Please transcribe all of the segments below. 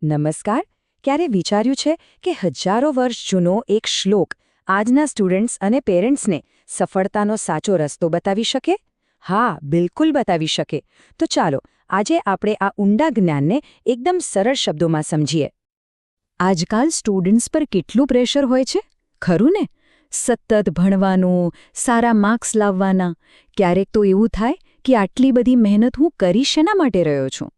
નમસ્કાર. ક્યારે વિચાર્યું છે કે હજારો વર્ષ જૂનો એક શ્લોક આજના સ્ટુડન્ટ્સ અને પેરેન્ટ્સને સફળતાનો સાચો રસ્તો બતાવી શકે? હા, બિલકુલ બતાવી શકે. તો ચાલો આજે આપણે આ ઊંડા જ્ઞાનને એકદમ સરળ શબ્દોમાં સમજીએ. આજકાલ સ્ટુડન્ટ્સ પર કેટલું પ્રેશર હોય છે, ખરું ને? સતત ભણવાનું, સારા માર્ક્સ લાવવાના. ક્યારેક તો એવું થાય કે આટલી બધી મહેનત હું કરી શેના માટે રહ્યો છું?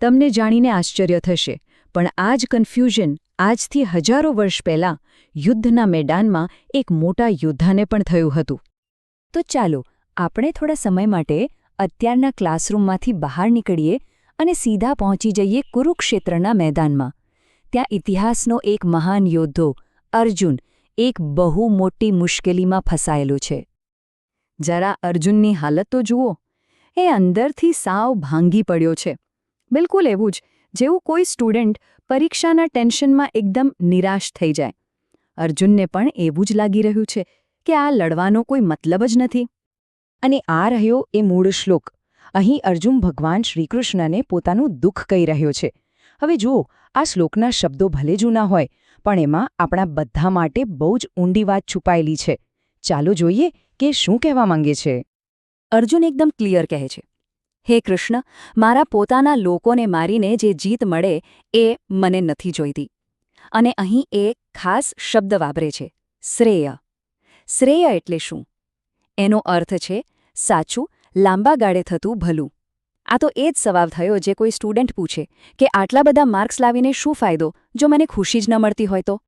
તમને જાણીને આશ્ચર્ય થશે, પણ આ જ કન્ફ્યુઝન આજથી હજારો વર્ષ પહેલાં યુદ્ધના મેદાનમાં એક મોટા યોદ્ધાને પણ થયું હતું. તો ચાલો આપણે થોડા સમય માટે અત્યારના ક્લાસરૂમમાંથી બહાર નીકળીએ અને સીધા પહોંચી જઈએ કુરુક્ષેત્રના મેદાનમાં. ત્યાં ઇતિહાસનો એક મહાન યોદ્ધો અર્જુન એક બહુ મોટી મુશ્કેલીમાં ફસાયેલો છે. જરા અર્જુનની હાલત તો જુઓ. એ અંદરથી સાવ ભાંગી પડ્યો છે. બિલકુલ એવું જ જેવું કોઈ સ્ટુડન્ટ પરીક્ષાના ટેન્શનમાં એકદમ નિરાશ થઈ જાય. અર્જુનને પણ એવું જ લાગી રહ્યું છે કે આ લડવાનો કોઈ મતલબ જ નથી. અને આ રહ્યો એ મૂળ શ્લોક. અહીં અર્જુન ભગવાન શ્રીકૃષ્ણને પોતાનું દુઃખ કહી રહ્યો છે. હવે જુઓ, આ શ્લોકના શબ્દો ભલે જૂના હોય, પણ એમાં આપણા બધા માટે બહુ જ ઊંડી વાત છુપાયેલી છે. ચાલો જોઈએ કે શું કહેવા માંગે છે. અર્જુન એકદમ ક્લિયર કહે છે, હે કૃષ્ણ, મારા પોતાના લોકોને મારીને જે જીત મળે એ મને નથી જોઈતી. અને અહીં એ ખાસ શબ્દ વાપરે છે, શ્રેય. શ્રેય એટલે શું? એનો અર્થ છે સાચું, લાંબા ગાળે થતું ભલું. આ તો એ જ સવાલ થયો જે કોઈ સ્ટુડન્ટ પૂછે કે આટલા બધા માર્ક્સ લાવીને શું ફાયદો જો મને ખુશી જ ન મળતી હોય તો?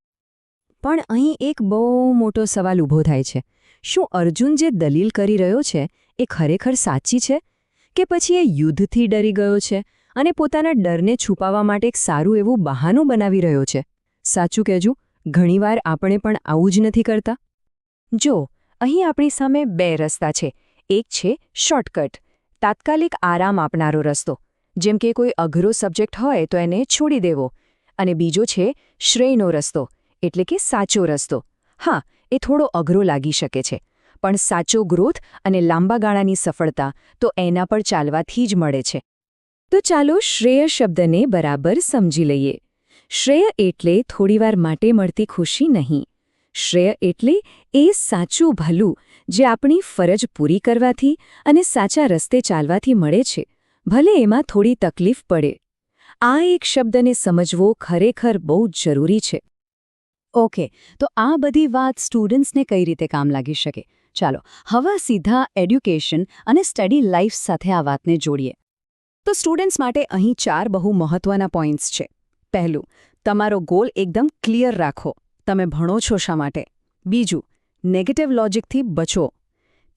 પણ અહીં એક બહુ મોટો સવાલ ઊભો થાય છે. શું અર્જુન જે દલીલ કરી રહ્યો છે એ ખરેખર સાચી છે? કે પછી એ યુદ્ધથી ડરી ગયો છે અને પોતાના ડરને છુપાવવા માટે એક સારું એવું બહાનું બનાવી રહ્યો છે? સાચું કહેજો, ઘણીવાર આપણે પણ આવું જ નથી કરતા. જો, અહીં આપણી સામે બે રસ્તા છે. એક છે શોર્ટકટ, તાત્કાલિક આરામ આપનારો રસ્તો, જેમ કે કોઈ અઘરો સબ્જેક્ટ હોય તો એને છોડી દેવો. અને બીજો છે શ્રેયનો રસ્તો, એટલે કે સાચો રસ્તો. હા, એ થોડો અઘરો લાગી શકે છે, પણ સાચો ગ્રોથ અને લાંબા ગાળાની સફળતા તો એના પર ચાલવાથી જ મળે છે. તો ચાલો શ્રેય શબ્દને બરાબર સમજી લઈએ. શ્રેય એટલે થોડીવાર માટે મળતી ખુશી નહીં. શ્રેય એટલે એ સાચું ભલું જે આપણી ફરજ પૂરી કરવાથી અને સાચા રસ્તે ચાલવાથી મળે છે, ભલે એમાં થોડી તકલીફ પડે. આ એક શબ્દને સમજવો ખરેખર બહુ જ જરૂરી છે. ઓકે, તો આ બધી વાત સ્ટુડન્ટ્સને કઈ રીતે કામ લાગી શકે? ચાલો હવે સીધા એડ્યુકેશન અને સ્ટડી લાઈફ સાથે આ વાતને જોડીએ. તો સ્ટુડન્ટ્સ માટે અહીં 4 બહુ મહત્વના પોઈન્ટ્સ છે. પહેલું, તમારો ગોલ એકદમ ક્લિયર રાખો. તમે ભણો છો શા માટે? બીજું, નેગેટિવ લોજિકથી બચો.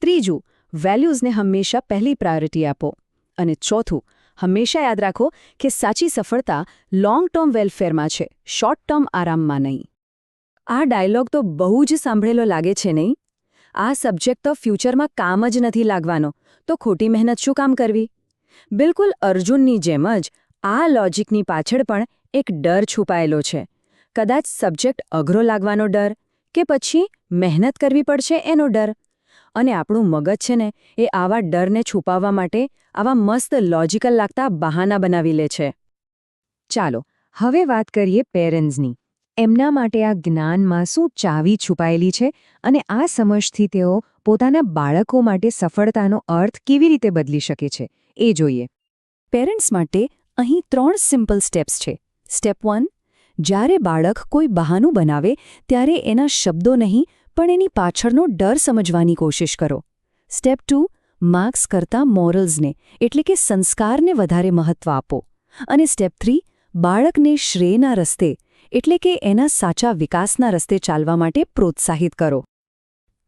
ત્રીજું, વેલ્યુઝને હંમેશા પહેલી પ્રાયોરિટી આપો. અને ચોથું, હંમેશા યાદ રાખો કે સાચી સફળતા લોંગ ટર્મ વેલફેરમાં છે, શોર્ટ ટર્મ આરામમાં નહીં. આ ડાયલોગ તો બહુ જ સાંભળેલો લાગે છે નહીં? આ સબ્જેક્ટ તો ફ્યુચરમાં કામ જ નથી લાગવાનો, તો ખોટી મહેનત શું કામ કરવી? બિલકુલ અર્જુનની જેમ જ આ લોજિકની પાછળ પણ એક ડર છુપાયેલો છે. કદાચ સબ્જેક્ટ અઘરો લાગવાનો ડર, કે પછી મહેનત કરવી પડશે એનો ડર. અને આપણું મગજ છે ને, એ આવા ડરને છુપાવવા માટે આવા મસ્ત લોજિકલ લાગતા બહાના બનાવી લે છે. ચાલો હવે વાત કરીએ પેરેન્ટ્સની. એમના માટે આ જ્ઞાનમાં શું ચાવી છુપાયેલી છે અને આ સમજથી તેઓ પોતાના બાળકો માટે સફળતાનો અર્થ કેવી રીતે બદલી શકે છે એ જોઈએ. પેરેન્ટ્સ માટે અહીં 3 સિમ્પલ સ્ટેપ્સ છે. સ્ટેપ 1, જ્યારે બાળક કોઈ બહાનું બનાવે ત્યારે એના શબ્દો નહીં પણ એની પાછળનો ડર સમજવાની કોશિશ કરો. સ્ટેપ 2, માર્ક્સ કરતાં મોરલ્સને એટલે કે સંસ્કારને વધારે મહત્વ આપો. અને સ્ટેપ 3, બાળકને શ્રેયના રસ્તે એટલે કે એના સાચા વિકાસના રસ્તે ચાલવા માટે પ્રોત્સાહિત કરો.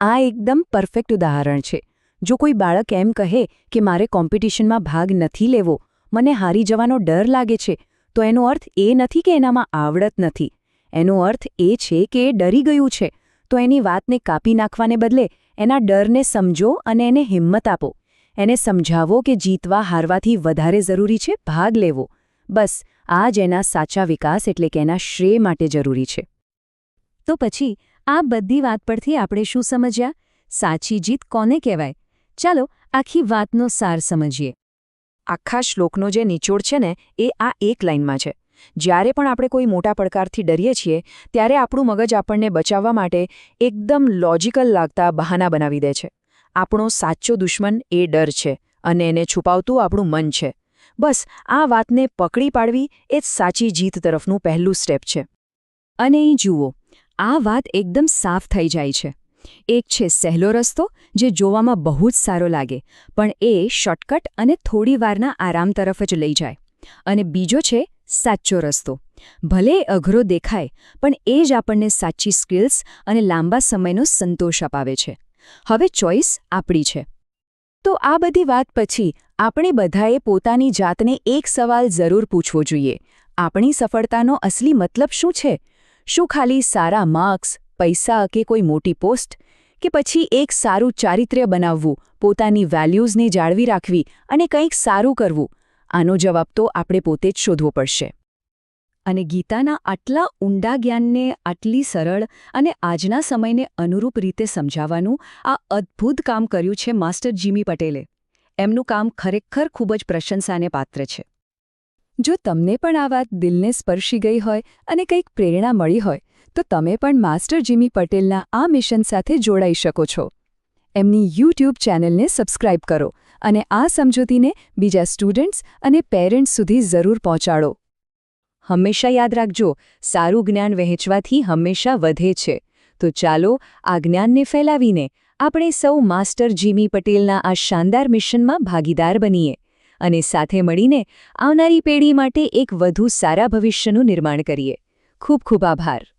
આ એકદમ પરફેક્ટ ઉદાહરણ છે. જો કોઈ બાળક એમ કહે કે મારે કોમ્પિટિશનમાં ભાગ નથી લેવો, મને હારી જવાનો ડર લાગે છે, તો એનો અર્થ એ નથી કે એનામાં આવડત નથી. એનો અર્થ એ છે કે એ ડરી ગયું છે. તો એની વાતને કાપી નાખવાને બદલે એના ડરને સમજો અને એને હિંમત આપો. એને સમજાવો કે જીતવા હારવાથી વધારે જરૂરી છે ભાગ લેવો. બસ આ જ એના સાચા વિકાસ એટલે કે એના શ્રેય માટે જરૂરી છે. તો પછી આ બધી વાત પરથી આપણે શું સમજ્યા? સાચી જીત કોને કહેવાય? ચાલો આખી વાતનો સાર સમજીએ. આખા શ્લોકનો જે નિચોડ છે ને એ આ એક લાઇનમાં છે જ્યારે પણ આપણે કોઈ મોટા પડકારથી ડરીએ છીએ ત્યારે આપણું મગજ આપણને બચાવવા માટે એકદમ લોજિકલ લાગતા બહાના બનાવી દે છે. આપણો સાચો દુશ્મન એ ડર છે અને એને છુપાવતું આપણું મન છે. બસ આ વાતને પકડી પાડવી એ જ સાચી જીત તરફનું પહેલું સ્ટેપ છે. અને અહીં જુઓ, આ વાત એકદમ સાફ થઈ જાય છે. એક છે સહેલો રસ્તો, જે જોવામાં બહુ જ સારો લાગે, પણ એ શોર્ટકટ અને થોડી વારના આરામ તરફ જ લઈ જાય. અને બીજો છે સાચો રસ્તો. ભલે અઘરો દેખાય, પણ એ જ આપણને સાચી સ્કિલ્સ અને લાંબા સમયનો સંતોષ અપાવે છે. હવે ચોઇસ આપણી છે. તો આ બધી વાત પછી આપણે બધાએ પોતાની જાતને એક સવાલ જરૂર પૂછવો જોઈએ. આપણી સફળતાનો અસલી મતલબ શું છે? શું ખાલી સારા માર્ક્સ, પૈસા કે કોઈ મોટી પોસ્ટ? કે પછી એક સારું ચારિત્ર્ય બનાવવું, પોતાની વેલ્યુઝને જાળવી રાખવી અને કંઈક સારું કરવું? આનો જવાબ તો આપણે પોતે જ શોધવો પડશે. અને ગીતાના આટલા ઊંડા જ્ઞાનને આટલી સરળ અને આજના સમયને અનુરૂપ રીતે સમજાવવાનું આ અદ્ભુત કામ કર્યું છે માસ્ટર જીમી પટેલે. એમનું કામ ખરેખર ખૂબ જ પ્રશંસાને પાત્ર છે. જો તમને પણ આ વાત દિલને સ્પર્શી ગઈ હોય અને કંઈક પ્રેરણા મળી હોય, તો તમે પણ માસ્ટર જીમી પટેલના આ મિશન સાથે જોડાઈ શકો છો. એમની YouTube ચેનલને સબસ્ક્રાઇબ કરો અને આ સમજૂતીને બીજા સ્ટુડન્ટ્સ અને પેરેન્ટ્સ સુધી જરૂર પહોંચાડો. હંમેશા યાદ રાખજો, સારું જ્ઞાન વહેંચવાથી હંમેશા વધે છે. તો ચાલો આ જ્ઞાનને ફેલાવીને આપણે સૌ માસ્ટર જીમી પટેલના આ શાનદાર મિશનમાં ભાગીદાર બનીએ અને સાથે મળીને આવનારી પેઢી માટે એક વધુ સારા ભવિષ્યનું નિર્માણ કરીએ. ખૂબ ખૂબ આભાર.